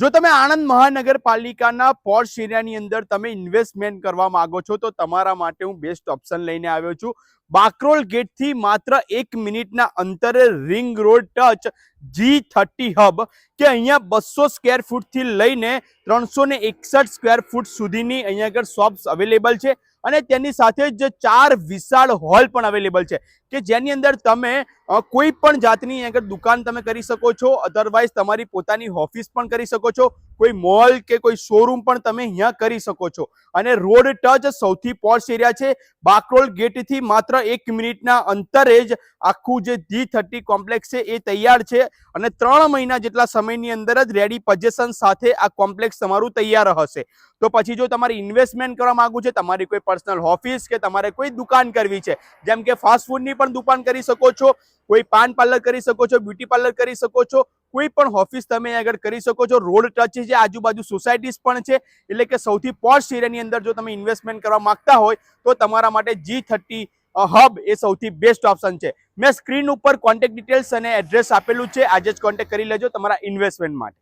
જો તમે આણંદ મહાનગરપાલિકાના પોર્શ એરિયાની અંદર તમે ઇન્વેસ્ટમેન્ટ કરવા માંગો છો તો તમારા માટે હું બેસ્ટ ઓપ્શન લઈને આવ્યો છું. બાકરોલ ગેટથી માત્ર 1 મિનિટના અંતરે ring road touch G30 hub કે અહીંયા 200 સ્ક્વેર ફૂટથી લઈને 361 સ્ક્વેર ફૂટ સુધીની અહીંયા આગળ શોપ્સ અવેલેબલ છે અને તેની સાથે જ 4 વિશાળ હોલ પણ અવેલેબલ છે કે જેની અંદર તમે કોઈ પણ જાતની અહીંયા આગળ દુકાન તમે કરી શકો છો. અધરવાઇઝ તમારી પોતાની ઓફિસ પણ કરી શકો છો, કોઈ મોલ કે કોઈ શોરૂમ પણ તમે અહીંયા કરી શકો છો. અને રોડ ટચ સૌથી પોશ એરિયા છે. બાકરોલ ગેટથી માત્ર 1 મિનિટના અંતરે જ આખું જે G30 કોમ્પ્લેક્સ છે એ તૈયાર છે અને 3 મહિના જેટલા સમયની અંદર જ રેડી પોઝિશન સાથે આ કોમ્પ્લેક્સ તમારું તૈયાર હશે. તો પછી જો તમારે ઇન્વેસ્ટમેન્ટ કરવા માંગવું છે, તમારી કોઈ પર્સનલ ઓફિસ કે તમારે કોઈ દુકાન કરવી છે, જેમ કે ફાસ્ટ ફૂડની પણ દુકાન કરી શકો છો, કોઈ પાન પાર્લર કરી શકો છો, બ્યુટી પાર્લર કરી શકો છો, કોઈ પણ ઓફિસ તમે આગળ કરી શકો છો. રોડ ટચ છે, આજુબાજુ સોસાયટીઝ પણ છે, એટલે કે સૌથી પોશ એરિયાની અંદર જો તમે ઇન્વેસ્ટમેન્ટ કરવા માંગતા હોય તો તમારા માટે G30 હબ એ સૌથી બેસ્ટ ઓપ્શન છે. મેં સ્ક્રીન ઉપર કોન્ટેક્ટ ડિટેલ્સ અને એડ્રેસ આપેલું છે, આજે જ કોન્ટેક્ટ કરી લેજો તમારા ઇન્વેસ્ટમેન્ટ માટે.